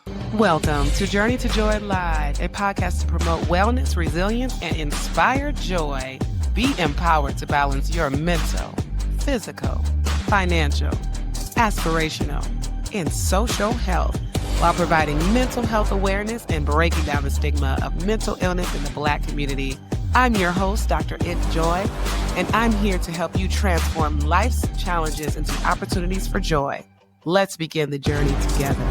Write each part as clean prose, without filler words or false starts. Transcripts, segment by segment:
Welcome to Journey to Joy Live, a podcast to promote wellness, resilience, and inspire joy. Be empowered to balance your mental, physical, financial, aspirational, and social health while providing mental health awareness and breaking down the stigma of mental illness in the Black community. I'm your host, Dr. If Joy, and I'm here to help you transform life's challenges into opportunities for joy. Let's begin the journey together.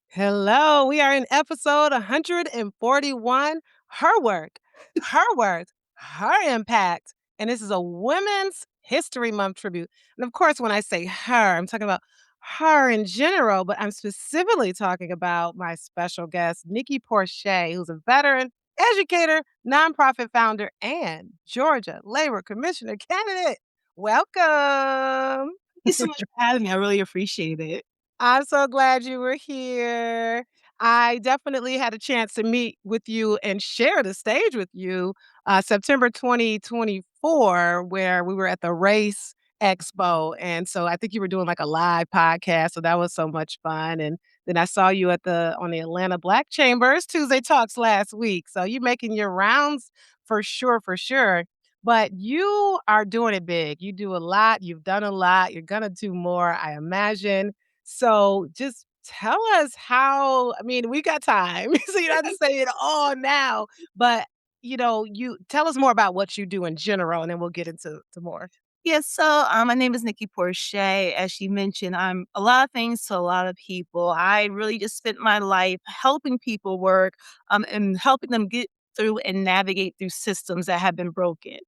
Hello, we are in episode 141, Her Work, Her Worth, Her Impact. And this is a Women's History Month tribute. And of course, when I say her, I'm talking about her in general, but I'm specifically talking about my special guest, Nikki Porcher, who's a veteran, educator, nonprofit founder, and Georgia Labor Commissioner candidate. Welcome. Thank you so much for having me. I really appreciate it. I'm so glad you were here. I definitely had a chance to meet with you and share the stage with you September 2024, where we were at the Race Expo. And so I think you were doing like a live podcast. So that was so much fun. And then I saw you at on the Atlanta Black Chambers Tuesday Talks last week. So you making your rounds for sure, for sure. But you are doing it big. You do a lot. You've done a lot. You're going to do more, I imagine. So just tell us I mean, we got time, so you don't have to say it all now, but, you tell us more about what you do in general, and then we'll get into more. My name is Nikki Porcher. As she mentioned, I'm a lot of things to a lot of people. I really just spent my life helping people work and helping them get through and navigate through systems that have been broken.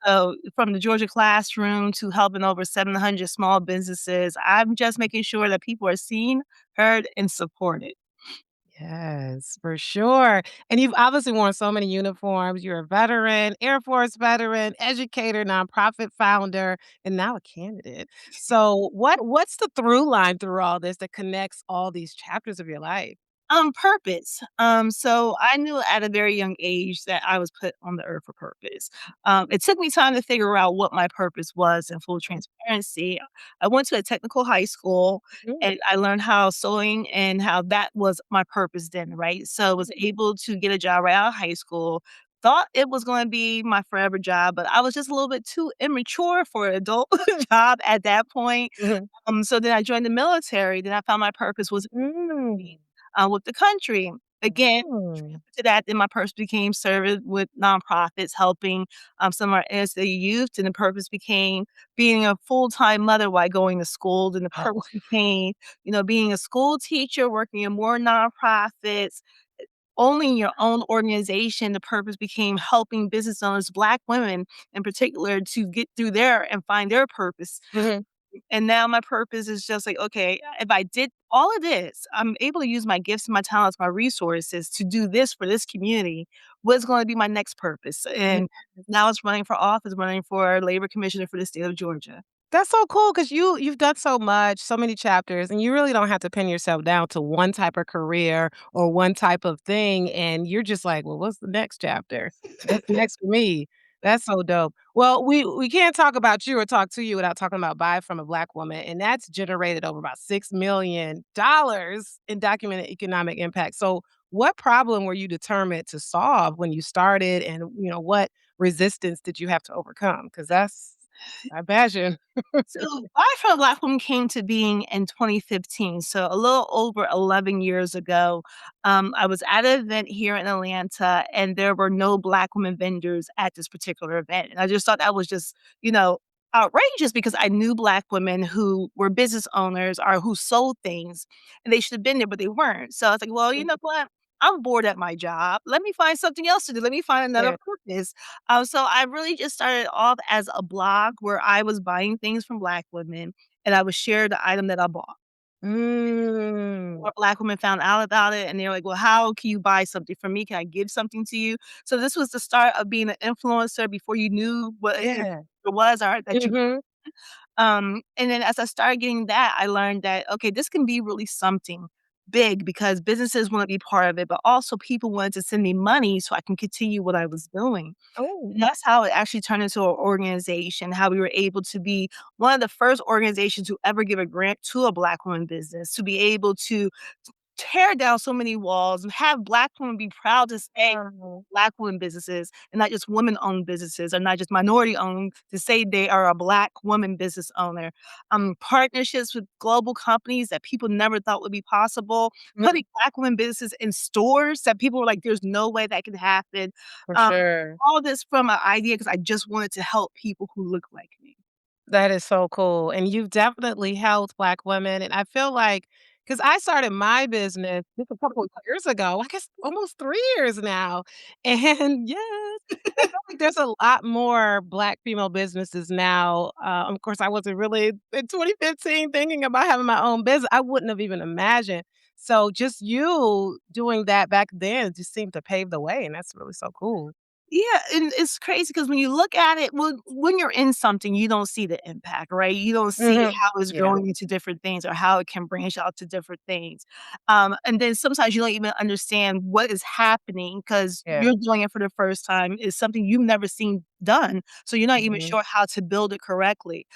So from the Georgia classroom to helping over 700 small businesses, I'm just making sure that people are seen, heard, and supported. Yes, for sure, and you've obviously worn so many uniforms. You're a veteran, Air Force veteran, educator, nonprofit founder, and now a candidate. So what's the through line through all this that connects all these chapters of your life? Purpose. So I knew at a very young age that I was put on the earth for purpose. It took me time to figure out what my purpose was in full transparency. I went to a technical high school Mm, and I learned how sewing and how that was my purpose then, right? So I was able to get a job right out of high school. Thought it was going to be my forever job, but I was just a little bit too immature for an adult job at that point. mhm. So then I joined the military. Then I found my purpose was Mm. with the country. Again, Mm. to that, then my purpose became serving with nonprofits, helping some of our inner city youth. And the purpose became being a full time mother while going to school. Then the Oh. purpose became, being a school teacher, working in more nonprofits, owning your own organization. The purpose became helping business owners, Black women in particular, to get through there and find their purpose. Mhm. And now my purpose is just like, okay, if I did all of this, I'm able to use my gifts and my talents, my resources to do this for this community. What's going to be my next purpose? And now it's running for office, running for labor commissioner for the state of Georgia. That's so cool because you've done so much, so many chapters, and you really don't have to pin yourself down to one type of career or one type of thing, and you're just like, "Well, what's the next chapter? What's next for me?" That's so dope. Well, we can't talk about you or talk to you without talking about Buy from a Black Woman, and that's generated over about $6 million in documented economic impact. So, what problem were you determined to solve when you started, and, what resistance did you have to overcome? Because I imagine. So, I from a Black Woman came to being in 2015, so a little over 11 years ago. I was at an event here in Atlanta, and there were no Black women vendors at this particular event. And I just thought that was just, you know, outrageous because I knew Black women who were business owners or who sold things, and they should have been there, but they weren't. So I was like, well, you know what? I'm bored at my job. Let me find something else to do. Let me find another Yeah. purpose. So I really just started off as a blog where I was buying things from Black women and I would share the item that I bought. Mm. More Black women found out about it and they're like, well, how can you buy something from me? Can I give something to you? So this was the start of being an influencer before you knew what it Yeah. was or that you Mhm. and then as I started getting that, I learned that okay, this can be really something. big because businesses wanna be part of it, but also people wanted to send me money so I can continue what I was doing. Oh. And that's how it actually turned into an organization, how we were able to be one of the first organizations to ever give a grant to a Black woman business, to be able to tear down so many walls and have Black women be proud to say Wow. Black women businesses and not just women-owned businesses or not just minority-owned, to say they are a Black woman business owner. Partnerships with global companies that people never thought would be possible, Mhm. putting Black women businesses in stores that people were like, "There's no way that can happen." For Um, sure. all this from an idea because I just wanted to help people who look like me. That is so cool, and you've definitely helped Black women, and I feel like, because I started my business just a couple of years ago, I guess almost 3 years now, and yes, I feel like there's a lot more Black female businesses now. Of course, I wasn't really in 2015 thinking about having my own business. I wouldn't have even imagined. So just you doing that back then just seemed to pave the way, and that's really so cool. Yeah, and it's crazy because when you look at it, when you're in something, you don't see the impact, right? You don't see Mhm. how it's Yeah, growing into different things or how it can branch out to different things. And then sometimes you don't even understand what is happening because yeah. you're doing it for the first time. It's something you've never seen done, so you're not even Mhm. sure how to build it correctly.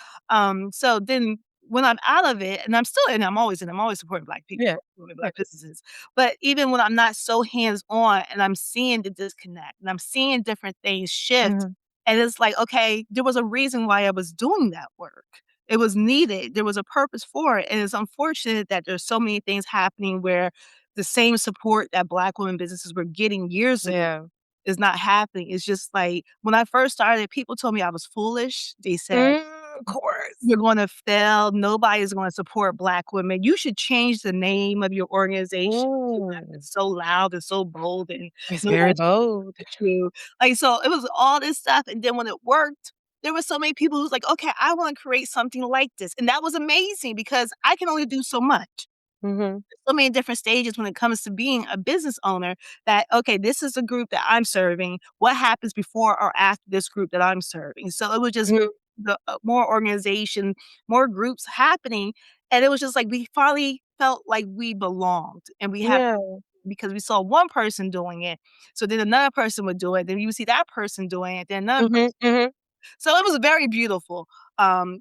So then when I'm out of it, and I'm still in, I'm always supporting Black Yeah, people, supporting yeah. Black businesses. But even when I'm not so hands-on and I'm seeing the disconnect and I'm seeing different things shift, Mhm. and it's like, okay, there was a reason why I was doing that work. It was needed. There was a purpose for it. And it's unfortunate that there's so many things happening where the same support that Black women businesses were getting years ago Yeah. is not happening. It's just like when I first started, people told me I was foolish. They said, Mm, of course. you're gonna fail. Nobody's gonna support Black women. You should change the name of your organization to that Mm. it's so loud and so bold and It's very nobody's bold. the truth. Like, so it was all this stuff, and then when it worked, there were so many people who's like, "Okay, I wanna create something like this," and that was amazing because I can only do so much. Mhm. So many different stages when it comes to being a business owner that, okay, this is the group that I'm serving. What happens before or after this group that I'm serving? So it was just Mhm. more organization, more groups happening. And it was just like we finally felt like we belonged and we had Yeah. because we saw one person doing it. So then another person would do it. Then you see that person doing it. Then another Mhm, mhm. so it was very beautiful.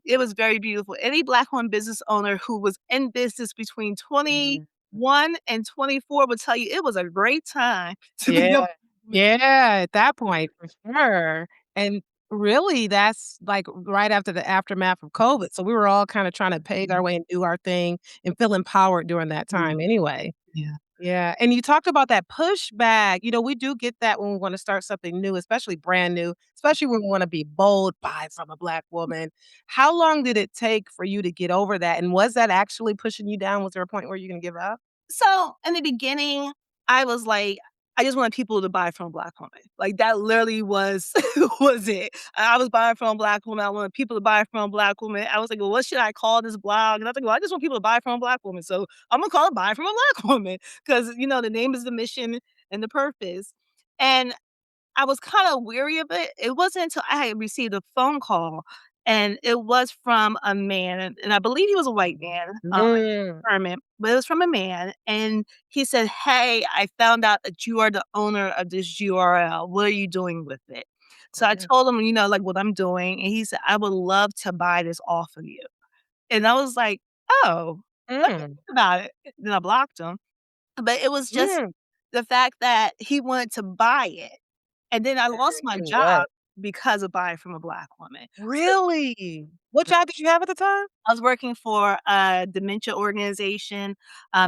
It was very beautiful. Any Black-owned business owner who was in business between Yeah. 21 and 24 would tell you it was a great time to be a Yeah. Yeah, at that point, for sure, and really, that's, like, right after the aftermath of COVID, so we were all kinda trying to pave our way and do our thing and feel empowered during that time anyway. Yeah. Yeah, and you talked about that pushback. We do get that when we wanna start something new, especially brand new, especially when we wanna be bold, "Buy from a Black woman." How long did it take for you to get over that, and was that actually pushing you down? Was there a point where you're gonna give up? So, in the beginning, I was like, I just wanted people to buy from a Black woman. Like, that literally was was it. I was buying from a Black woman, I wanted people to buy from a Black woman. I was like, "Well, what should I call this blog?" And I think, "Well, I just want people to buy from a Black woman, so I'm gonna call it Buy from a Black Woman because the name is the mission and the purpose. And I was kinda weary of it. It wasn't until I had received a phone call, and it was from a man, and I believe he was a white man, Mm. Kermit, but it was from a man, and he said, "Hey, I found out that you are the owner of this URL. What are you doing with it?" So I Yeah. told him, like, what I'm doing, and he said, "I would love to buy this off of you." And I was like, "Oh, let me Mm. think about it." Then I blocked him, but it was just Mm. the fact that he wanted to buy it. And then I lost my Mm, job what? because of buying from a Black woman. So Really? What job did you have at the time? I was working for a dementia organization.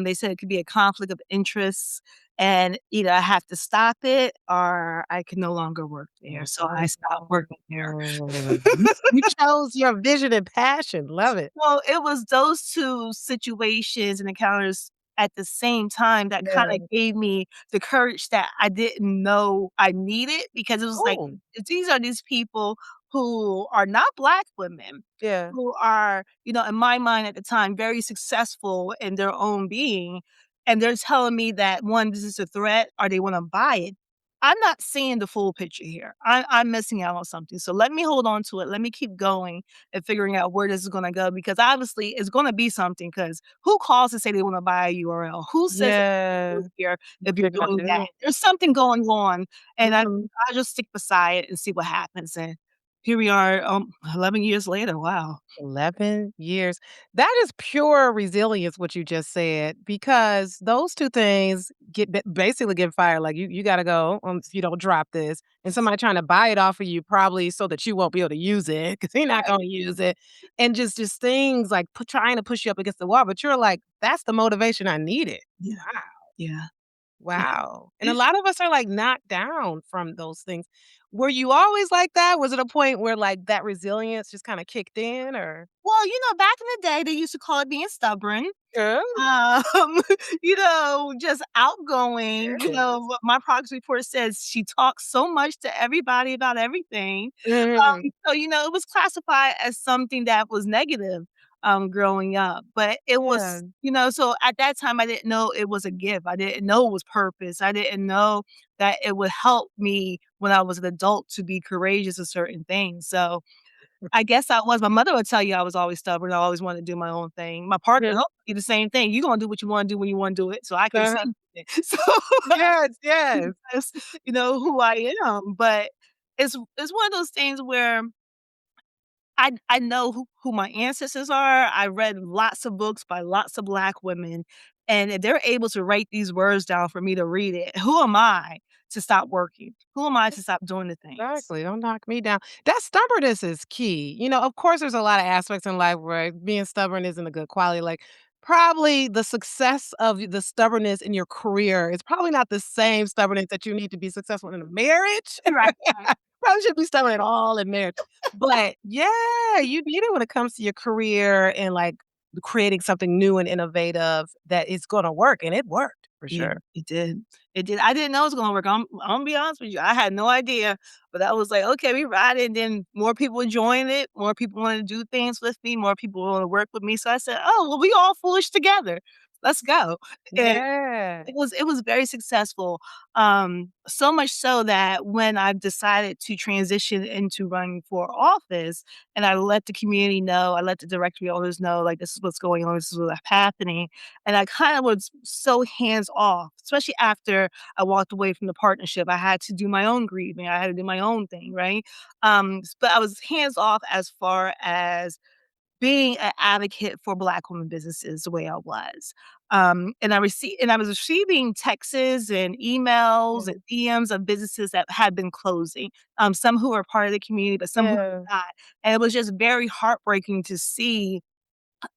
They said it could be a conflict of interest, and either I have to stop it or I can no longer work there. So I stopped working there. Oh. You chose your vision and passion. Love it. Well, it was those 2 situations and encounters at the same time that kinda Yeah. gave me the courage that I didn't know I needed because it was like, Oh, these are these people who are not Black women, yeah. who are, in my mind at the time, very successful in their own being, and they're telling me that, 1, this is a threat or they wanna buy it. I'm not seeing the full picture here. I'm missing out on something. So let me hold on to it. Let me keep going and figuring out where this is gonna go because obviously it's gonna be something. Because who calls to say they wanna buy a URL? Who says that they Yeah. move here if What you're you're gonna doing that? do. There's something going on, and Mhm. I just stick beside it and see what happens, and here we are, 11 years later, wow. 11 years. That is pure resilience, what you just said, because those 2 things basically get fired, like, you gotta go, if you don't drop this, and somebody trying to buy it off of you probably so that you won't be able to use it because 'cause you're not Right. gonna use it, and just things like trying to push you up against the wall, but you're like, "That's the motivation I needed." Yeah, Wow. yeah, yeah. Wow. And a lot of us are, like, knocked down from those things. Were you always like that? Was it a point where, like, that resilience just kinda kicked in or Well, back in the day, they used to call it being stubborn. Oh, Um, just outgoing, yes. what my progress report says, she talks so much to everybody about everything. Mhm. So, it was classified as something that was negative, growing up, but it Yeah. was so at that time, I didn't know it was a gift. I didn't know it was purpose. I didn't know that it would help me when I was an adult to be courageous of certain things. So I guess I was. My mother would tell you I was always stubborn. I always wanted to do my own thing. My partner Yeah. will tell you the same thing. "You gonna do what you wanna do when you wanna do it." So I can Uh-huh. see it. So Yes, yes. that's, who I am. But it's one of those things where I know who my ancestors are. I read lots of books by lots of Black women, and if they're able to write these words down for me to read it, who am I to stop working? Who am I to stop doing the things? Exactly, don't knock me down. That stubbornness is key. Of course, there's a lot of aspects in life where being stubborn isn't a good quality. Like, probably the success of the stubbornness in your career is probably not the same stubbornness that you need to be successful in a marriage. Right, right. Probably shouldn't be stubborn at all in marriage. But yeah, you need it when it comes to your career and like creating something new and innovative that is gonna work. And it worked for Yeah, sure. it did. It did. I didn't know it was gonna work. I'm gonna be honest with you. I had no idea, but I was like, "Okay, we ride it." And then more people joined it. More people wanted to do things with me. More people want to work with me. So I said, "Oh, well, we all foolish together. Let's go." And Yeah. it was very successful, so much so that when I've decided to transition into running for office, and I let the community know, I let the directory owners know, like, "This is what's going on, this is what's happening," and I kinda was so hands off, especially after I walked away from the partnership. I had to do my own grieving, I had to do my own thing, right? But I was hands off as far as being an advocate for Black women businesses the way I was. And I was receiving texts and emails and Mm. DMs of businesses that had been closing, some who were part of the community, but some who Yeah. were not. And it was just very heartbreaking to see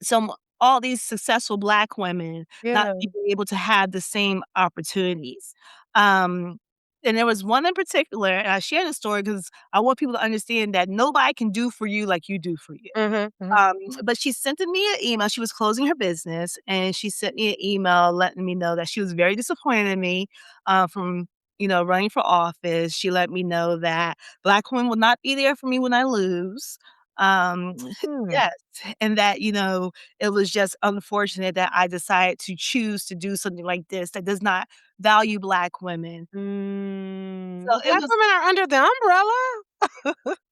some all these successful Black women not Yeah. being able to have the same opportunities. Um, and there was one in particular, and I share the story because I want people to understand that nobody can do for you like you do for you. Mhm, mhm. But she sent me an email. She was closing her business, and she sent me an email letting me know that she was very disappointed in me from running for office. She let me know that Black women will not be there for me when I lose. Um, Hmm. yes, and that it was just unfortunate that I decided to choose to do something like this that does not value Black women. So Well, it Black was women are under the umbrella.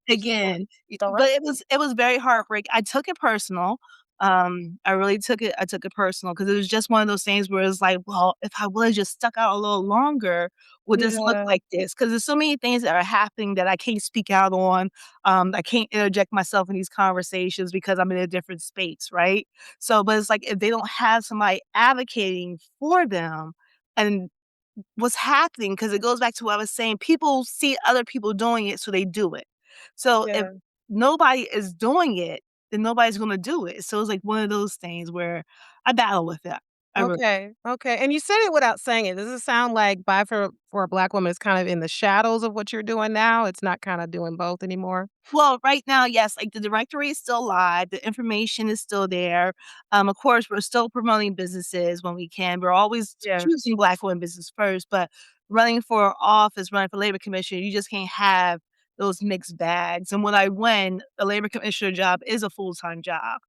Just don't again, don't but it was very heartbreaking. I took it personal. I really took it personal because it was just one of those things where it's like, "Well, if I would've just stuck out a little longer, would this look Yeah, like this?" Because there's so many things that are happening that I can't speak out on. I can't interject myself in these conversations because I'm in a different space, right? So, but it's like if they don't have somebody advocating for them and what's happening, because it goes back to what I was saying, people see other people doing it, so they do it. So if yeah. nobody is doing it, then nobody's gonna do it. So it's like one of those things where I battle with it. I really Okay, okay, and you said it without saying it. Does it sound like Buy for a Black woman is kind of in the shadows of what you're doing now? It's not kinda doing both anymore? well, right now, yes, like, the directory is still live, the information is still there. Of course, we're still promoting businesses when we can. We're always Yeah. choosing Black-owned business first, but running for office, running for labor commission, you just can't have those mixed bags. And when I win, a labor commissioner job is a full-time job.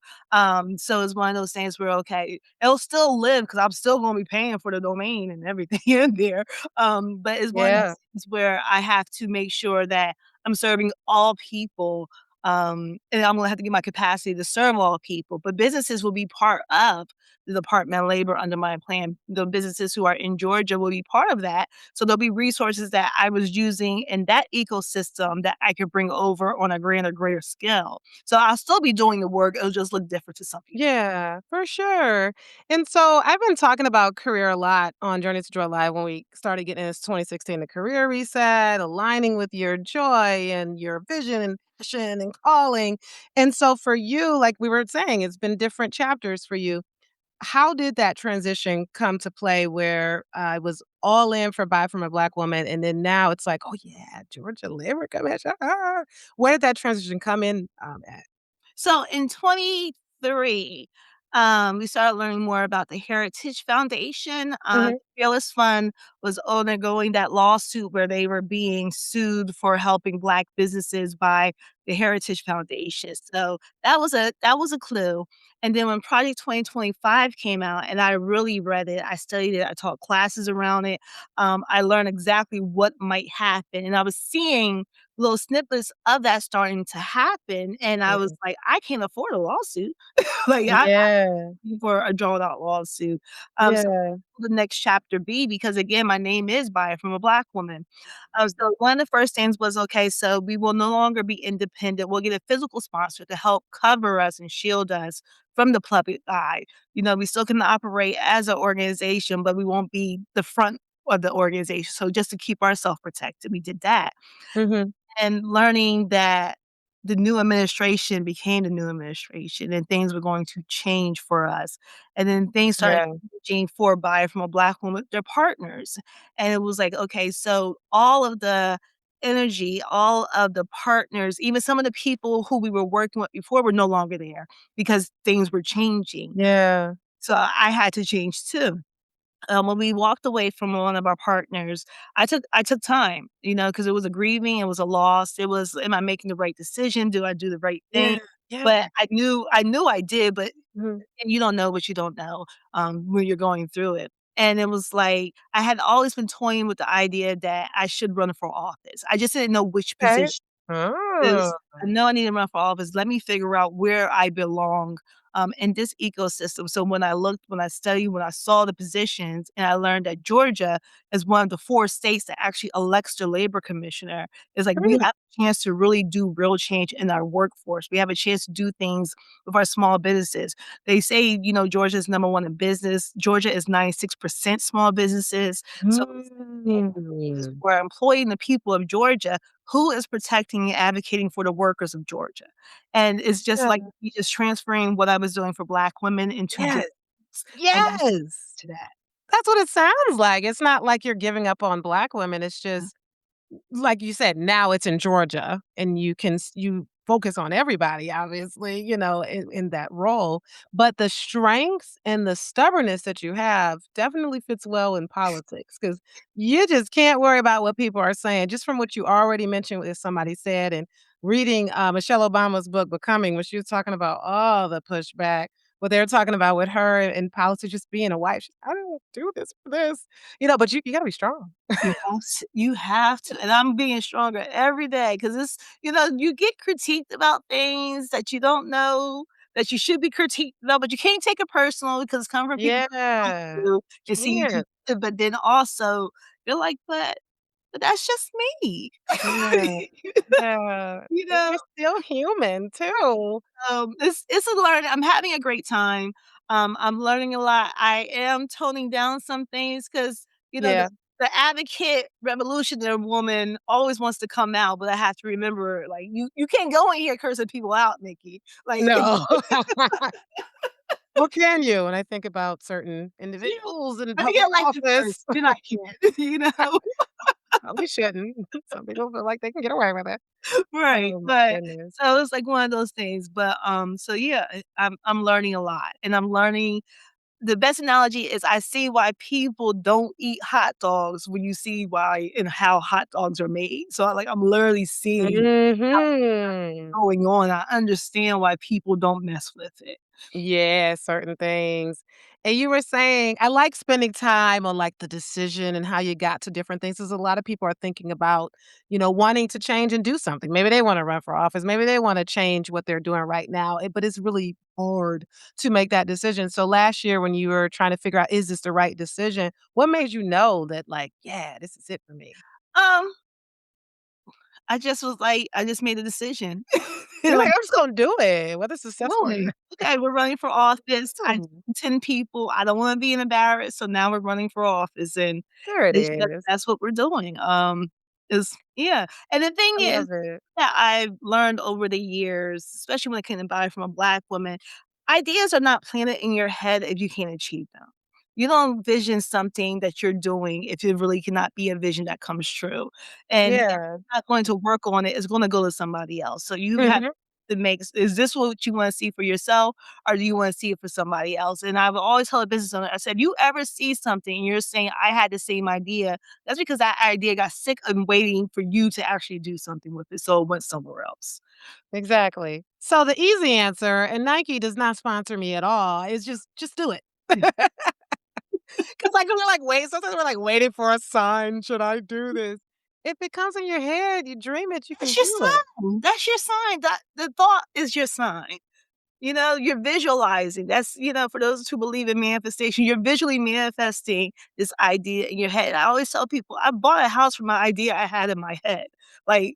So it's one of those things where, okay, it'll still live because I'm still gonna be paying for the domain and everything in there. But it's one of Yeah. those things where I have to make sure that I'm serving all people, and I'm gonna have to get my capacity to serve all people. But businesses will be part of the Department of Labor under my plan. The businesses who are in Georgia will be part of that. So there'll be resources that I was using in that ecosystem that I could bring over on a grander, greater scale. So I'll still be doing the work. It'll just look different to some people. Yeah, for sure. And so I've been talking about career a lot on Journey to Joy Live when we started getting this 2016, the career reset, aligning with your joy and your vision and passion and calling. And so for you, like we were saying, it's been different chapters for you. How did that transition come to play where I was all in for Buy From a Black Woman, and then now it's like, "Oh, yeah, Georgia Labor Commission." Where did that transition come in, at? So in 23, we started learning more about the Heritage Foundation. Mhm. Fearless Fund was undergoing that lawsuit where they were being sued for helping Black businesses by the Heritage Foundation. So that was a clue. And then when Project 2025 came out, and I really read it, I studied it, I taught classes around it. I learned exactly what might happen, and I was seeing little snippets of that starting to happen, and I was Mm. like, "I can't afford a lawsuit." Like, I Yeah, for a drawn out lawsuit. So yeah. the next chapter be because again, my name is Buy From a Black Woman. So one of the first things was, okay, so we will no longer be independent. We'll get a physical sponsor to help cover us and shield us from the public eye. We still can operate as an organization, but we won't be the front of the organization. So just to keep ourselves protected, we did that. Mhm. And learning that the new administration became the new administration and things were going to change for us. And then things started Yeah, changing for Buy From a Black Woman, their partners. And it was like, okay, so all of the energy, all of the partners, even some of the people who we were working with before were no longer there because things were changing. yeah. So I had to change too. When we walked away from one of our partners, I took time, because it was a grieving, it was a loss, it was, am I making the right decision? Do I do the right thing? Yeah, yeah. But I knew I did, but Mhm. and you don't know what you don't know, when you're going through it. And it was like I had always been toying with the idea that I should run for office. I just didn't know which Okay. position Oh. is I know I need to run for office. Let me figure out where I belong, in this ecosystem. So when I looked, when I studied, when I saw the positions, and I learned that Georgia is one of the 4 states that actually elects their labor commissioner, it's like we Mm. have a chance to really do real change in our workforce. We have a chance to do things with our small businesses. They say, Georgia is number 1 in business. Georgia is 96% small businesses. So Mm. we're employing the people of Georgia, who is protecting and advocating for the workers of Georgia. And it's just Yeah. like me just transferring what I was doing for Black women into Yes. business, and that's Yes. to that. That's what it sounds like. It's not like you're giving up on Black women, it's just like you said, now it's in Georgia, and you focus on everybody, obviously, in that role, but the strength and the stubbornness that you have definitely fits well in politics because you just can't worry about what people are saying, just from what you already mentioned, as somebody said, and reading, Michelle Obama's book, Becoming, when she was talking about all the pushback, what they were talking about with her in politics, just being a wife. She's, "I don't do this for this," but you gotta be strong. You have to, and I'm being stronger every day because you get critiqued about things that you don't know that you should be critiqued about, but you can't take it personal because it's coming from people who Yeah. you and see you do Can't. it, but then also you're like, but that's just me. Yeah. Yeah. You And know? you're still human too. It's a learning. I'm having a great time. I'm learning a lot. I am toning down some things because Yeah. the advocate revolutionary woman always wants to come out, but I have to remember, like, you can't go in here cursing people out, Nikki. Like, No. Or can you? When I think about certain you individuals in let me get public elected first, office. then I can. Probably shouldn't. Some people feel like they can get away with it. Right. Oh my But goodness. so it's like one of those things. But so yeah, I'm learning a lot, and I'm learning the best analogy is I see why people don't eat hot dogs when you see why and how hot dogs are made. So, I'm literally seeing Mhm. going on. I understand why people don't mess with it. Yeah, certain things. And you were saying I like spending time on, like, the decision and how you got to different things. 'Cause a lot of people are thinking about, wanting to change and do something. Maybe they wanna run for office, maybe they wanna change what they're doing right now, but it's really hard to make that decision. So last year when you were trying to figure out, "Is this the right decision?" What made you know that, like, "Yeah, this is it for me?" Um, I just was like, I just made a decision. You're Like, like, "I'm just gonna do it, whether it's successful or not." really? Okay, we're running for office. I Hmm, 10 people. I don't wanna be embarrassed, so now we're running for office, and there it it's just is. that's what we're doing. Is yeah, and the thing I is love it. that I've learned over the years, especially when it came to buy from a Black woman, ideas are not planted in your head if you can't achieve them. You don't vision something that you're doing if it really cannot be a vision that comes true, and if Yeah. you're not going to work on it, it's gonna go to somebody else. So you have Mhm. to make is this what you wanna see for yourself, or do you wanna see it for somebody else? And I've always told a business owner, I said, "You ever see something and you're saying, 'I had the same idea,' that's because that idea got sick and waiting for you to actually do something with it, so it went somewhere else." Exactly. So the easy answer, and Nike does not sponsor me at all, is just do it. Yeah. 'Cause, like, we're, like, sometimes we're, like, waiting for a sign, "Should I do this?" If it comes in your head, you dream it, you can That's your do it. sign. That's your sign. That the thought is your sign. You're visualizing. That's, for those who believe in manifestation, you're visually manifesting this idea in your head. I always tell people, I bought a house from my idea I had in my head. Like,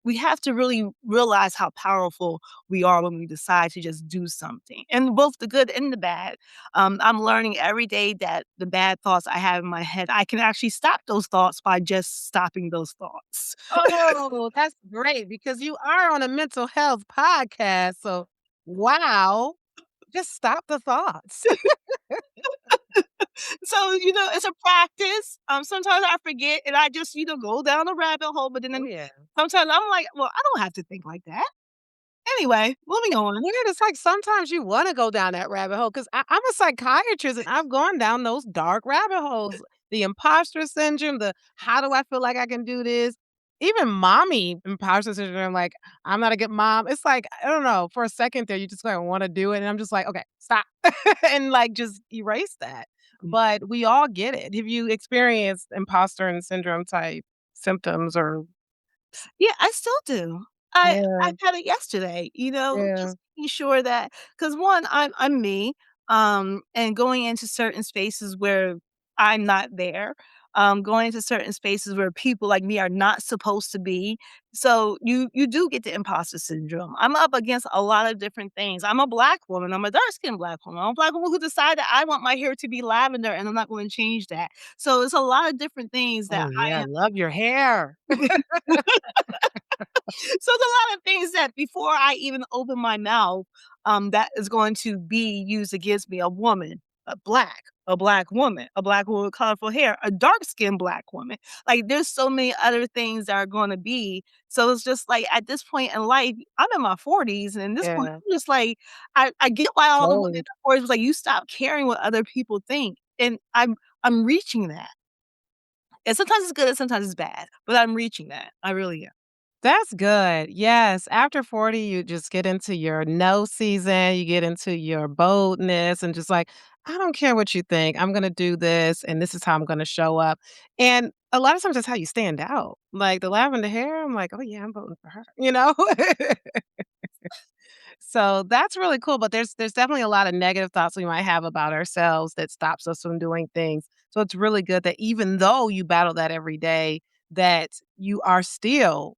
we have to really realize how powerful we are when we decide to just do something, and both the good and the bad. I'm learning every day that the bad thoughts I have in my head, I can actually stop those thoughts by just stopping those thoughts. Oh, that's great because you are on a mental health podcast, so wow, just stop the thoughts. So, it's a practice. Sometimes I forget and I just, go down a rabbit hole, but Oh, then yeah. sometimes I'm like, well, I don't have to think like that. Anyway, moving It's on. weird, it's like sometimes you wanna go down that rabbit hole 'cause I'm a psychiatrist and I've gone down those dark rabbit holes. The imposter syndrome, the "How do I feel like I can do this?" Even mommy imposter syndrome, like, "I'm not a good mom." It's like, I don't know, for a second there, you just, like, wanna do it, and I'm just like, "Okay, stop." And, like, just erase that. But we all get it. Have you experienced imposter and syndrome type symptoms or Yeah, I still do. I Yeah, had it yesterday, yeah, just making sure that because one, I'm me, and going into certain spaces where I'm not there, going into certain spaces where people like me are not supposed to be. So you do get the imposter syndrome. I'm up against a lot of different things. I'm a Black woman. I'm a dark-skinned Black woman. I'm a Black woman who decided I want my hair to be lavender, and I'm not going to change that. So it's a lot of different things that Oh, yeah, I I love your hair. So there's a lot of things that before I even open my mouth, that is going to be used against me. A woman, a black woman with colorful hair, a dark-skinned Black woman. Like, there's so many other things that are gonna be. So it's just like, at this point in life, I'm in my 40s, and at this point, Yeah, I'm just like, I get why all the women in totally. their 40s was like, "You stop caring what other people think," and I'm reaching that. And sometimes it's good and sometimes it's bad, but I'm reaching that. I really am. That's good. Yes, after 40, you just get into your no season, you get into your boldness and just like, I don't care what you think. I'm gonna do this and this is how I'm gonna show up. And a lot of times that's how you stand out. Like the lavender hair, I'm like, oh yeah, I'm voting for her. So that's really cool, but there's definitely a lot of negative thoughts we might have about ourselves that stops us from doing things. So it's really good that even though you battle that every day, that you are still,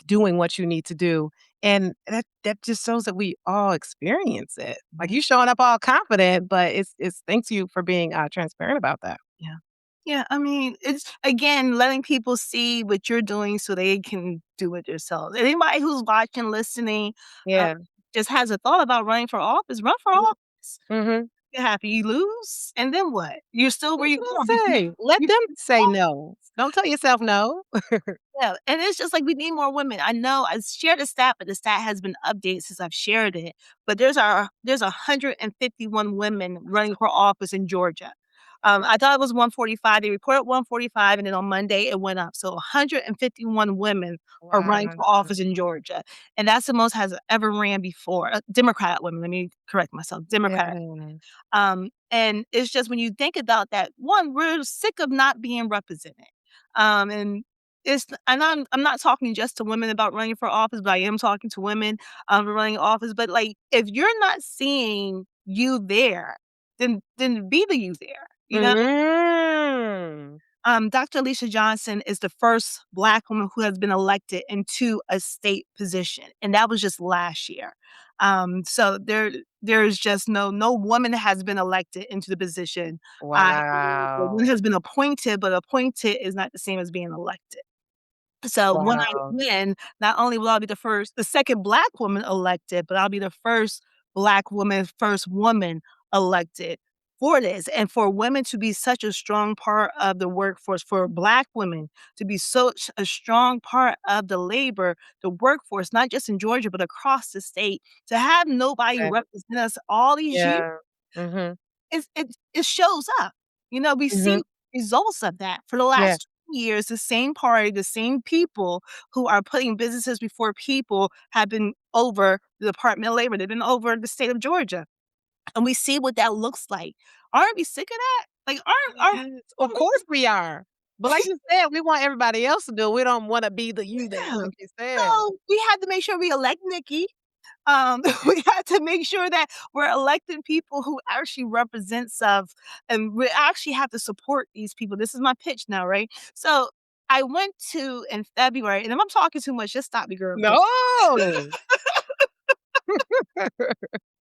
doing what you need to do. And that just shows that we all experience it. Like you showing up all confident, but it's thanks you for being transparent about that. Yeah. Yeah, I mean, it's again letting people see what you're doing so they can do it themselves. Anybody who's watching, listening, uh, Yeah. just has a thought about running for office, run for Mhm. office. Mhm. it happen? You lose, and then what? You're still where That's you what are I because say. Let you them say no. Don't tell yourself no. yeah, and it's just like we need more women. I know I shared a stat, but the stat has been updated since I've shared it. But there's 151 women running for office in Georgia. I thought it was 145. They reported 145, and then on Monday it went up. So 151 women are running Wow. for office in Georgia, and that's the most has ever ran before. Democrat women. Let me correct myself. Democrat. Yeah. And it's just when you think about that, one, we're sick of not being represented. And I'm not talking just to women about running for office, but I am talking to women for running office. But like if you're not seeing you there, then be the you there. You know? Mm. Dr. Alicia Johnson is the first Black woman who has been elected into a state position, and that was just last year. So there's just no woman has been elected into the position. I The one Wow. has been appointed, but appointed is not the same as being elected. So when I Wow. win, not only will I be the second Black woman elected, but I'll be the first Black woman, first woman elected for this. And for women to be such a strong part of the workforce, for Black women to be such a strong part of the workforce, not just in Georgia, but across the state, to have nobody Okay. represent us all these years Yeah. Mhm. it shows up. You know, we see Mhm. results of that for the Yeah. last 2 years. The same party, the same people who are putting businesses before people have been over the Department of Labor. They've been over the state of Georgia, and we see what that looks like. Aren't we sick of that? Like, aren't Yes. Of course we are. But like you said, we want everybody else to do it. We don't wanna be the you there, yeah. like you said. So we had to make sure we elect Nikki. We had to make sure that we're electing people who actually represents of, and we actually have to support these people. This is my pitch now, right? So I went to in February, and if I'm talking too much, just stop me, girl. No.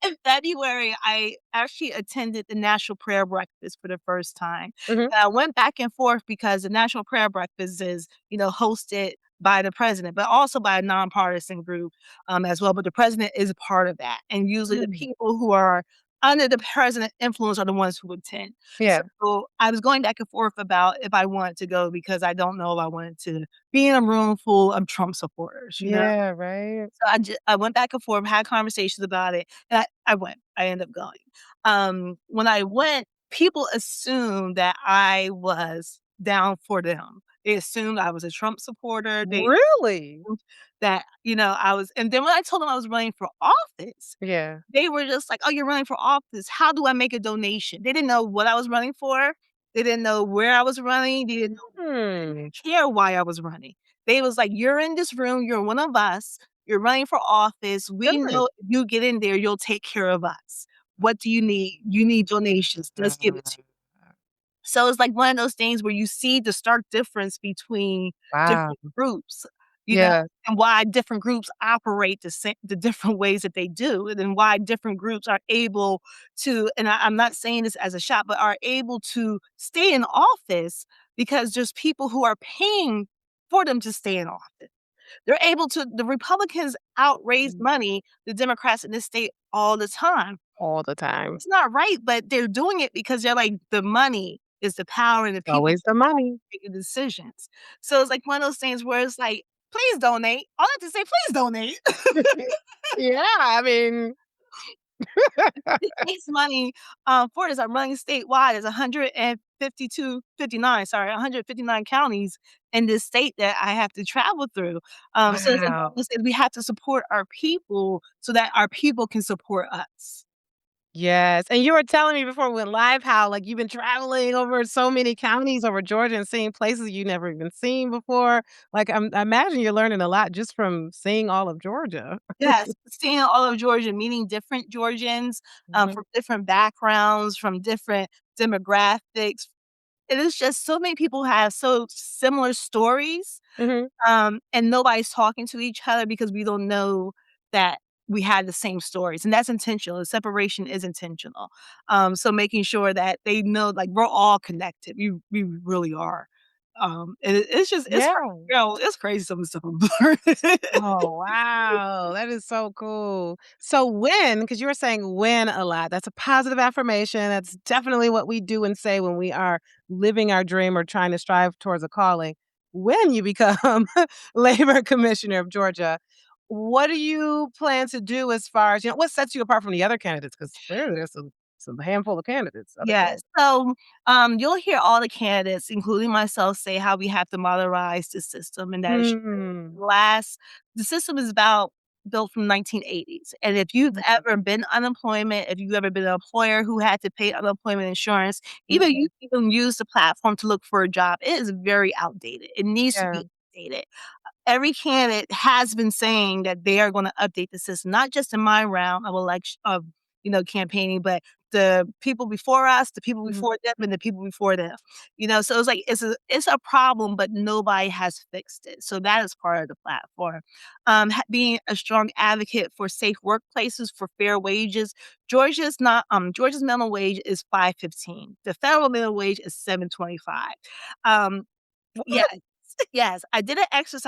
In February, I actually attended the National Prayer Breakfast for the first time. Mhm. And I went back and forth because the National Prayer Breakfast is, hosted by the president, but also by a nonpartisan group as well. But the president is a part of that. And usually the Mm. people who are under the president's influence are the ones who attend. Yeah. So I was going back and forth about if I wanted to go because I don't know if I wanted to be in a room full of Trump supporters. Yeah, right? So I went back and forth, had conversations about it, and I went. I ended up going. When I went, people assumed that I was down for them. They assumed I was a Trump supporter. They Really? assumed that, I was and then when I told them I was running for office, Yeah. they were just like, "Oh, you're running for office. How do I make a donation?" They didn't know what I was running for. They didn't know where I was running. They didn't Hmm. care why I was running. They was like, "You're in this room, you're one of us, you're running for office. We Good. know if you get in there, you'll take care of us. What do you need? You need donations. Let's give it to you." So it's like one of those things where you see the stark difference between Wow. different groups, you know, Yeah. and why different groups operate the different ways that they do, and then why different groups are able to, and I'm not saying this as a shot, but are able to stay in office because there's people who are paying for them to stay in office. They're able to the Republicans outraise Mm. money, the Democrats in this state all the time. All the time. It's not right, but they're doing it because they're like, the money is the power and the people Always the money. make the decisions. So it's like one of those things where it's like, please donate. All I have to say, please donate. Yeah, I mean It takes money for this. I'm running statewide. There's 159 counties in this state that I have to travel through. So it's like one Wow. of those things, we have to support our people so that our people can support us. Yes, and you were telling me before we went live how, like, you've been traveling over so many counties over Georgia and seeing places you never even seen before. Like, I imagine you're learning a lot just from seeing all of Georgia. Yes, seeing all of Georgia, meeting different Georgians, Mhm. from different backgrounds, from different demographics. It is just so many people have so similar stories, Mhm. and nobody's talking to each other because we don't know that we had the same stories, and that's intentional. The separation is intentional. So making sure that they know, like, we're all connected. We really are. And it's just it's cra Yeah. girl, it's crazy some of the stuff I'm learning. Oh, wow. That is so cool. So when, because you were saying when a lot, that's a positive affirmation. That's definitely what we do and say when we are living our dream or trying to strive towards a calling. When you become labor commissioner of Georgia, what do you plan to do as far as, what sets you apart from the other candidates? Because clearly there's some handful of candidates, other Yes. candidates. So, you'll hear all the candidates, including myself, say how we have to modernize the system, and that is Hmm. last the system is about built from 1980s, and if you've ever been unemployment, if you've ever been an employer who had to pay unemployment insurance, even Mhm. you even use the platform to look for a job, it is very outdated. It needs to Yeah. be updated. Every candidate has been saying that they are gonna update the system, not just in my round of campaigning, but the people before us, the people Mhm. before them, and the people before them. So it's like it's a problem, but nobody has fixed it. So that is part of the platform. Being a strong advocate for safe workplaces, for fair wages. Georgia's minimum wage is 5.15. The federal minimum wage is 7.25. Um, What? yes, yes. I did an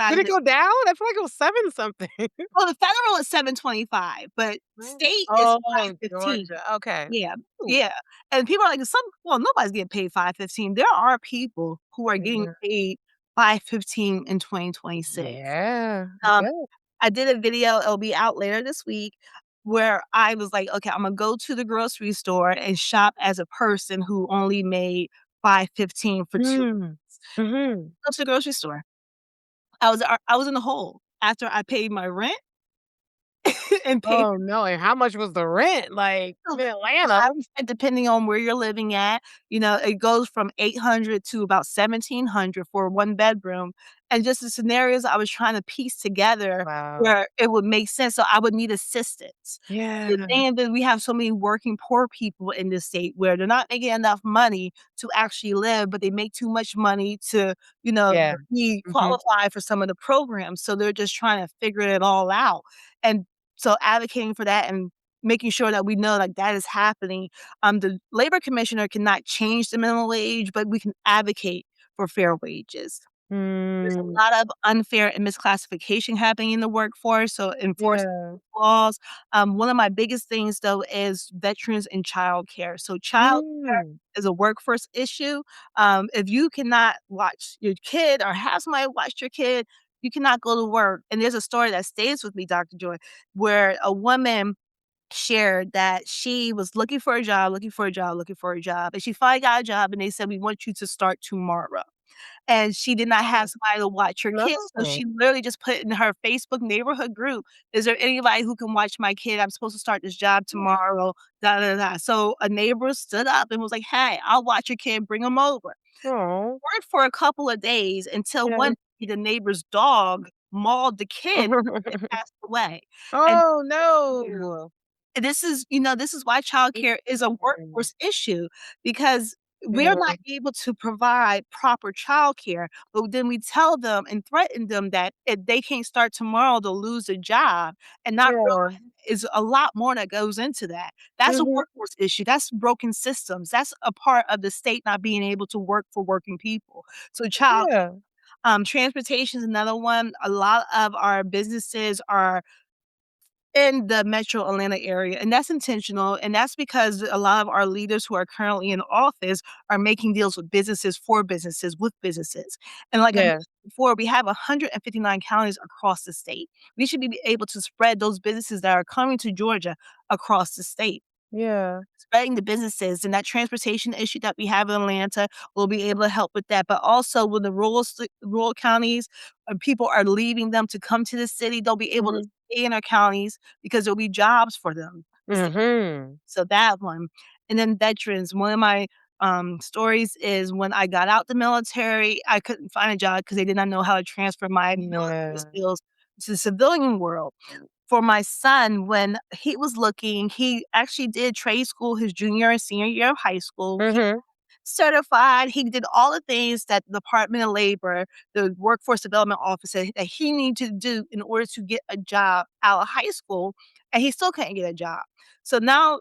Did exercise. it go down? I feel like it was 7 something. Well, the federal is 7.25, but Right. state is Oh, 5.15. Georgia, okay. Yeah, Ooh. yeah, and people are like, nobody's getting paid 5.15. There are people who are getting Yeah. paid 5.15 in 2026. Yeah, Um, good. I did a video, it'll be out later this week, where I was like, "Okay, Imma go to the grocery store and shop as a person who only made 5.15 for 2 Mm. Mhm. go to the grocery store." I was in the hole after I paid my rent and paid Oh, no, and how much was the rent, like, So in so Atlanta? I would say depending on where you're living at, it goes from 800 to about 1,700 for 1 bedroom, and just the scenarios I was trying to piece together Wow. where it would make sense, so I would need assistance. The Yeah. thing that we have so many working poor people in this state where they're not making enough money to actually live, but they make too much money to, Yeah. be Mhm. qualified for some of the programs, so they're just trying to figure it all out, and so advocating for that and making sure that we know, like, that is happening. The labor commissioner cannot change the minimum wage, but we can advocate for fair wages. There's Mm. a lot of unfair and misclassification happening in the workforce, so enforcing Yeah. laws. One of my biggest things, though, is veterans and childcare. So childcare Mm. is a workforce issue. If you cannot watch your kid or have somebody watch your kid, you cannot go to work. And there's a story that stays with me, Dr. Joy, where a woman shared that she was looking for a job, looking for a job, looking for a job, and she finally got a job, and they said, "We want you to start tomorrow." And she did not have Oh, somebody to watch her kids, so no. she literally just put in her Facebook neighborhood group, "Is there anybody who can watch my kid? I'm supposed to start this job tomorrow, da, da, da." So a neighbor stood up and was like, "Hey, I'll watch your kid, bring him over." Oh. Worked for a couple of days until Yeah. one day the neighbor's dog mauled the kid, and it passed away. And Oh, no. this is why childcare is a Mm. workforce issue because we're not Yeah. able to provide proper childcare, but then we tell them and threaten them that if they can't start tomorrow, they'll lose a job and not Yeah. realize is a lot more that goes into that. That's a Mhm. workforce issue. That's broken systems. That's a part of the state not being able to work for working people. So Yeah. transportation is another one. A lot of our businesses are in the metro Atlanta area, and that's intentional, and that's because a lot of our leaders who are currently in office are making deals with businesses, for businesses, with businesses, and like I mentioned Yeah. before, we have 159 counties across the state. We should be able to spread those businesses that are coming to Georgia across the state. Yeah. Spreading the businesses and that transportation issue that we have in Atlanta will be able to help with that, but also when the rural counties, people are leaving them to come to the city, they'll be able to Mhm. stay in our counties because there'll be jobs for them. Mhm. So that one. And then veterans, one of my, stories is when I got out the military, I couldn't find a job because they did not know how to transfer my military Yeah. skills to the civilian world. For my son, when he was looking, he actually did trade school his junior and senior year of high school. He Mhm. certified, he did all the things that the Department of Labor, the Workforce Development Office said that he needed to do in order to get a job out of high school, and he still couldn't get a job. So now,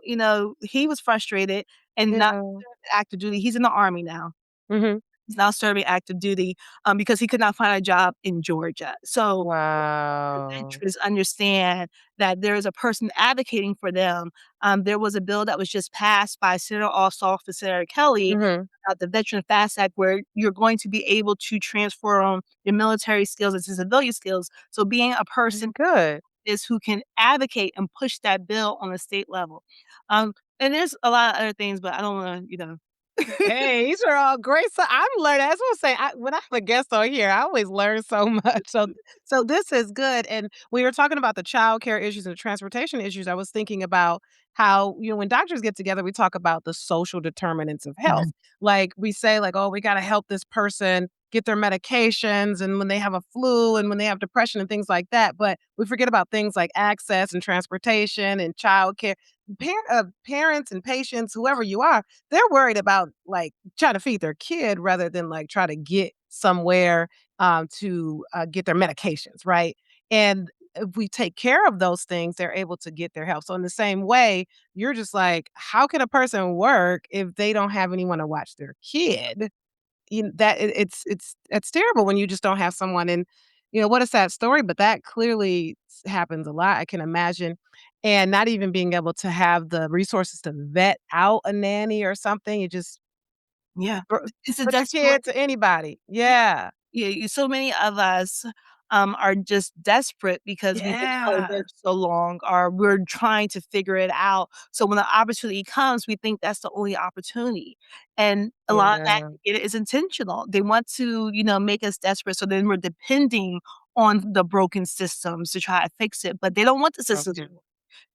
he was frustrated and not Yeah. active duty. He's in the Army now. Mhm. He's now serving active duty, because he could not find a job in Georgia. So Wow. veterans understand that there is a person advocating for them. There was a bill that was just passed by Senator Ossoff and Senator Kelly Mhm. about the Veteran Fast Act, where you're going to be able to transfer your military skills into civilian skills. So being a person Good. is who can advocate and push that bill on a state level. And there's a lot of other things, but I don't want to, Hey, these are all great. So I'm learning. That's what I'm saying. When I have a guest on here, I always learn so much. So this is good. And we were talking about the child care issues and the transportation issues. I was thinking about how, when doctors get together, we talk about the social determinants of health. Mhm. Like we say, like, oh, we got to help this person get their medications and when they have a flu and when they have depression and things like that. But we forget about things like access and transportation and child care. Parents and patients, whoever you are, they're worried about, like, trying to feed their kid rather than, like, try to get somewhere, to get their medications, right? And if we take care of those things, they're able to get their help. So in the same way, you're just like, how can a person work if they don't have anyone to watch their kid? That it's terrible when you just don't have someone and, what a sad story, but that clearly happens a lot, I can imagine, and not even being able to have the resources to vet out a nanny or something, you just Yeah. pr It's a put your desperate kid to anybody. Yeah. Yeah, so many of us, are just desperate because we've been out of Yeah. work so long, or we're trying to figure it out. So when the opportunity comes, we think that's the only opportunity, and a lot of that Yeah. it is intentional. They want to, make us desperate, so then we're depending on the broken systems to try to fix it, but they don't want the systems Okay.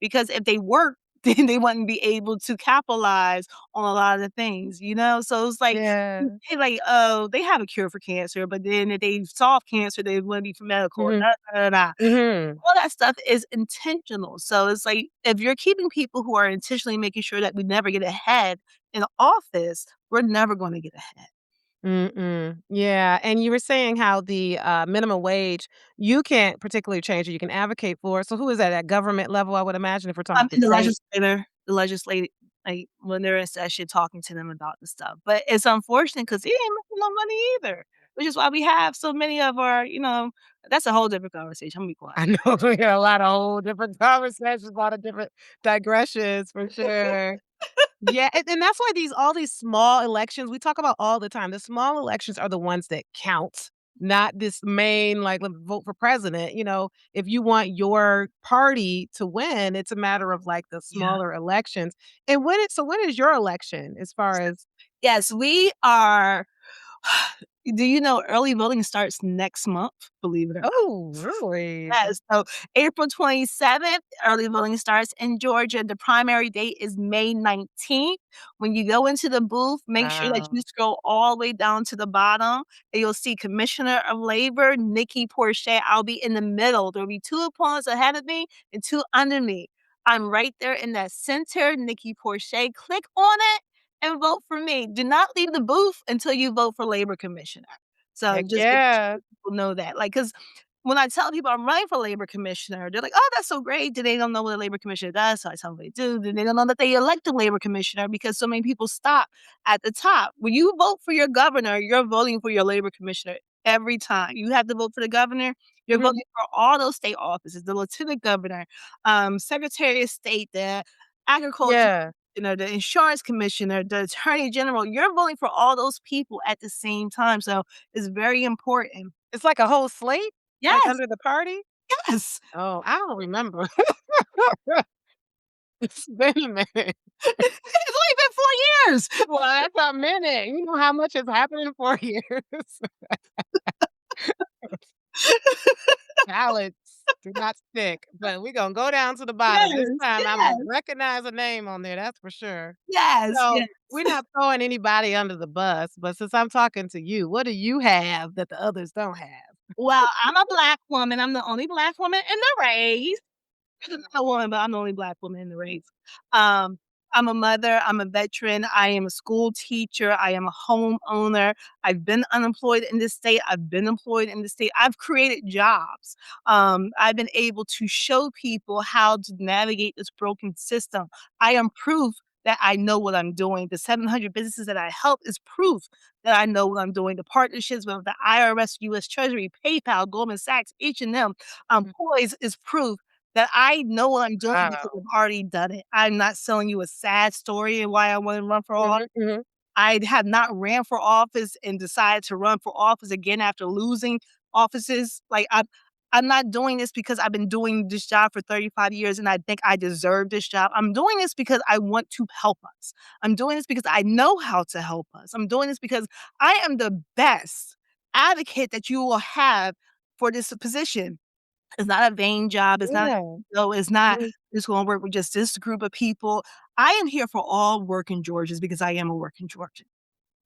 because if they work, then they wouldn't be able to capitalize on a lot of the things, So it's like, you Yeah. say like, "Oh, they have a cure for cancer," but then if they solve cancer, they wouldn't be for medical, Mhm. da, da, da, da. Mhm. All that stuff is intentional. So it's like, if you're keeping people who are intentionally making sure that we never get ahead in office, we're never gonna get ahead. Mm-mm. Yeah, and you were saying how the, minimum wage, you can't particularly change it, you can advocate for it. So who is that, at government level, I would imagine, if we're talking about the And state? the legislative, like, when they're in session talking to them about the stuff. But it's unfortunate because he ain't making no money either, which is why we have so many of our, that's a whole different conversation. I'm gonna be quiet. I know we got a lot of whole different conversations, a lot of different digressions for sure. Yeah, and that's why all these small elections we talk about all the time. The small elections are the ones that count, not this main, like, "Let vote for president," if you want your party to win, it's a matter of, like, the Yeah. smaller elections. And when is your election as far as Yes, we are do you know early voting starts next month, believe it or not? Oh, really? Yes, so April 27th, early voting starts in Georgia. The primary date is May 19th. When you go into the booth, make sure that you Wow. scroll all the way down to the bottom, and you'll see Commissioner of Labor, Nikki Porcher. I'll be in the middle. There'll be 2 opponents ahead of me and 2 under me. I'm right there in that center, Nikki Porcher. Click on it and vote for me. Do not leave the booth until you vote for Labor Commissioner. So Heck just make yeah. sure people know that. Like, because when I tell people I'm running for labor commissioner, they're like, "Oh, that's so great." Then they don't know what a labor commissioner does, so I tell them what they do. Then they don't know that they elect a labor commissioner because so many people stop at the top. When you vote for your governor, you're voting for your labor commissioner every time. You have to vote for the governor. You're Mhm. voting for all those state offices, the lieutenant governor, secretary of state, the agriculture, Yeah. the insurance commissioner, the attorney general. You're voting for all those people at the same time. So it's very important. It's like a whole slate, like, Yes, under the party? yes. Oh, I don't remember. It's been a minute. It's only been 4 years. Well, that's a minute. You know how much has happened in 4 years. Ballots do not stick, but we gonna go down to the bottom. This Yes, time, Imma yes, recognize a name on there, that's for sure. yes, So, yes. we're not throwing anybody under the bus, but since I'm talking to you, what do you have that the others don't have? Well, I'm a black woman. I'm the only black woman in the race. I'm not a woman, but I'm the only black woman in the race. Um, I'm a mother, I'm a veteran, I am a school teacher, I am a homeowner. I've been unemployed in this state, I've been employed in the state. I've created jobs. I've been able to show people how to navigate this broken system. I am proof that I know what I'm doing. The 700 businesses that I help is proof that I know what I'm doing. The partnerships with the IRS, US Treasury, PayPal, Goldman Sachs, H&M, Mm. Poise is proof that I know what I'm doing because Wow. I've already done it. I'm not selling you a sad story and why I want to run for office. Mhm, mhm. I have not ran for office and decided to run for office again after losing offices. Like I'm not doing this because I've been doing this job for 35 years and I think I deserve this job. I'm doing this because I want to help us. I'm doing this because I know how to help us. I'm doing this because I am the best advocate that you will have for this position. It's not a vain job. It's not, Yeah. no, it's not Mhm. just going to work with just this group of people. I am here for all working Georgians because I am a working Georgian.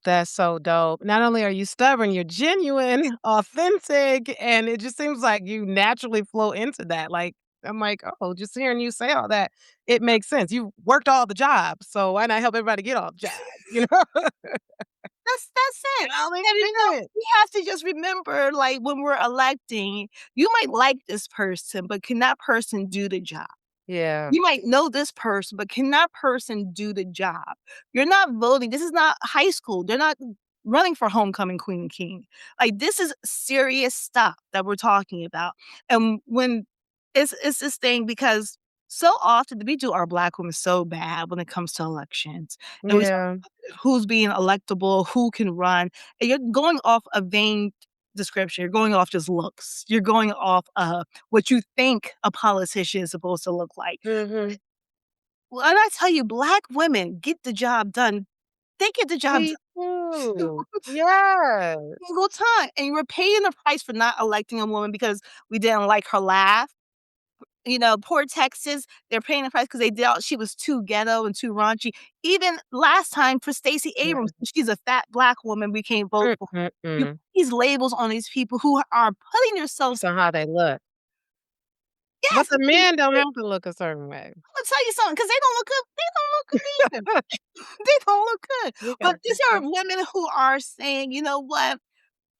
That's so dope. Not only are you stubborn, you're genuine, authentic, and it just seems like you naturally flow into that. Like, I'm like, "Oh, just hearing you say all that, it makes sense. You worked all the jobs, so why not help everybody get all the jobs?" You know? That's it. All And, experience. we have to just remember, like, when we're electing, you might like this person, but can that person do the job? Yeah. You might know this person, but can that person do the job? You're not voting. This is not high school. They're not running for homecoming queen and king. Like, this is serious stuff that we're talking about. And when it's this thing because so often we do our black women so bad when it comes to elections. And we talk Yeah. about who's being electable, who can run, and you're going off a vain description. You're going off just looks. You're going off what you think a politician is supposed to look like. Mhm. Well, and I tell you, black women get the job done. They get the job Me done too. Yes. single time. And we're paying the price for not electing a woman because we didn't like her laugh. Poor Texas, they're paying the price because they thought she was too ghetto and too raunchy. Even last time for Stacey Yeah. Abrams, she's a fat black woman we can't vote Mm, for. mm, You put mm. these labels on these people who are putting themselves. Based on how they look. But Yes, the men don't have to look a certain way. Imma tell you something, because they don't look good. They don't look good either. They don't look good. We But got these are women who are saying, "You know what?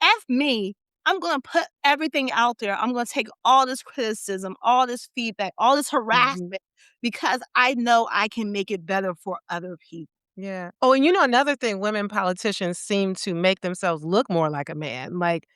F me. I'm gonna put everything out there. I'm gonna take all this criticism, all this feedback, all this Mhm. harassment because I know I can make it better for other people." Yeah. Oh, and you know another thing, women politicians seem to make themselves look more like a man. Like,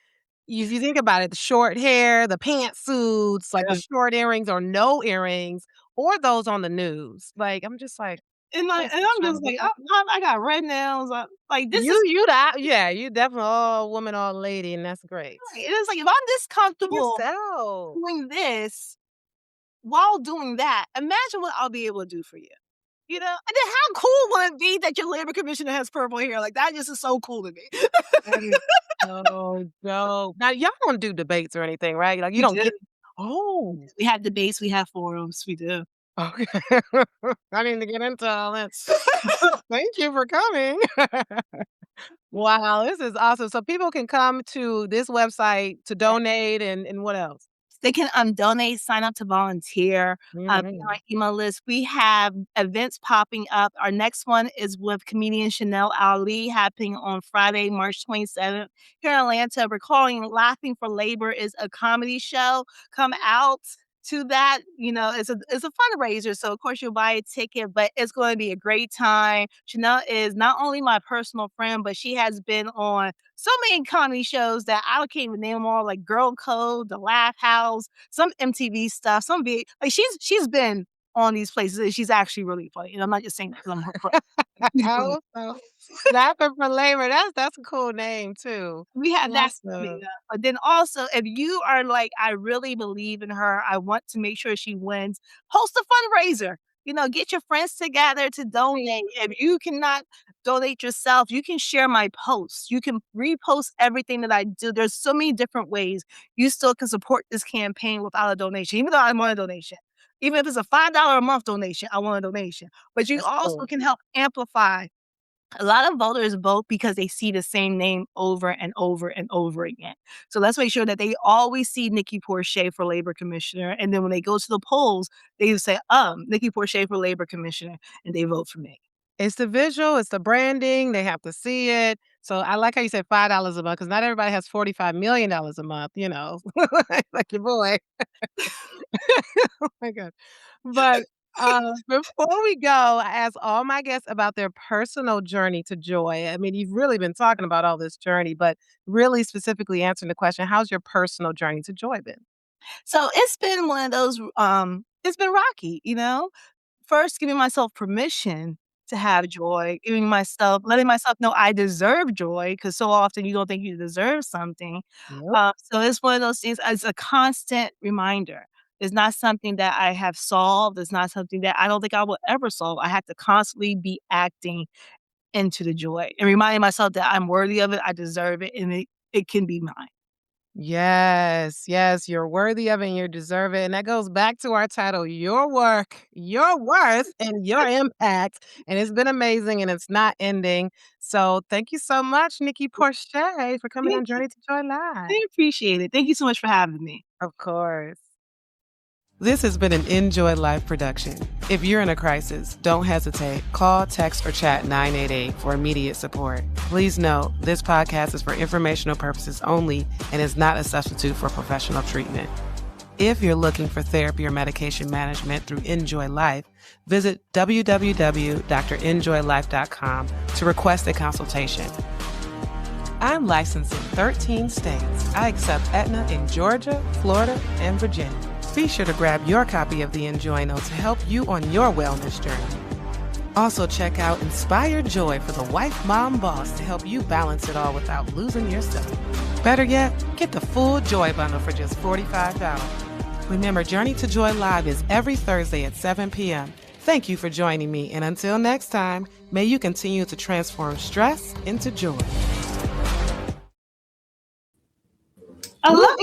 if you think about it, the short hair, the pantsuits, like the Yeah. short earrings or no earrings, or those on the news. Like, I'm just like, And "That's I'm trying to just be like, like you." I got red nails, like, this is You that yeah, you definitely all woman, all lady, and that's great. it is like, if I'm this Be comfortable yourself. doing this while doing that, imagine what I'll be able to do for you. And then how cool would it be that your labor commissioner has purple hair? Like, that just is so cool to me. That is so dope. Now, y'all don't do debates or anything, right? Like, you We don't do. get Oh, We have debates, we have forums, we do. okay. I need to get into all that. Thank you for coming. Wow, this is awesome. So people can come to this website to donate and what else? They can, donate, sign up to volunteer, be on our Mhm. email list. We have events popping up. Our next one is with comedian Chanel Ali happening on Friday, March 27th here in Atlanta. We're calling Laughing for Labor is a comedy show. Come out to that. It's a fundraiser, so of course you'll buy a ticket, but it's going to be a great time. Chanel is not only my personal friend, but she has been on so many comedy shows that I can't even name them all, like Girl Code, The Laugh House, some MTV stuff, some big like she's been on these places and she's actually really funny. And I'm not just saying that because I'm her friend. She's really Also, Laughing for Labor, that's a cool name too. We have that coming Awesome. up. But then also, if you are like, I really believe in her, I want to make sure she wins, host a fundraiser. Get your friends together to donate. If you cannot donate yourself, you can share my posts. You can repost everything that I do. There's so many different ways you still can support this campaign without a donation, even though I want a donation. Even if it's a $5 a month donation, I want a donation. But you That's also cool. can help amplify. A lot of voters vote because they see the same name over and over and over again. So let's make sure that they always see Nikki Porcher for labor commissioner. And then when they go to the polls, they say, Nikki Porcher for labor commissioner, and they vote for me. It's the visual, it's the branding, they have to see it. So I like how you said $5 a month because not everybody has $45 million a month, like your boy. Oh my god. But Before we go, I ask all my guests about their personal journey to joy. I mean, you've really been talking about all this journey, but really specifically answering the question, how's your personal journey to joy been? So it's been one of those, it's been rocky, you know? First, giving myself permission to have joy, letting myself know I deserve joy, because so often you don't think you deserve something. Yep. So it's one of those things, it's a constant reminder. It's not something that I have solved. It's not something that I don't think I will ever solve. I have to constantly be acting into the joy and reminding myself that I'm worthy of it, I deserve it, and it can be mine. Yes, yes, you're worthy of it and you deserve it. And that goes back to our title, Your Work, Your Worth, and Your Impact. And it's been amazing and it's not ending. So thank you so much, Nikki Porcher, for coming on Thank you. Journey to Joy Live. I appreciate it. Thank you so much for having me. Of course. This has been an Enjoy Life production. If you're in a crisis, don't hesitate. Call, text, or chat 988 for immediate support. Please note, this podcast is for informational purposes only and is not a substitute for professional treatment. If you're looking for therapy or medication management through Enjoy Life, visit www.drenjoylife.com to request a consultation. I'm licensed in 13 states. I accept Aetna in Georgia, Florida, and Virginia. Be sure to grab your copy of the Enjoy Note to help you on your wellness journey. Also, check out Inspire Joy for the wife, mom, boss to help you balance it all without losing yourself. Better yet, get the full Joy bundle for just $45. Remember, Journey to Joy Live is every Thursday at 7 p.m. Thank you for joining me, and until next time, may you continue to transform stress into joy. I love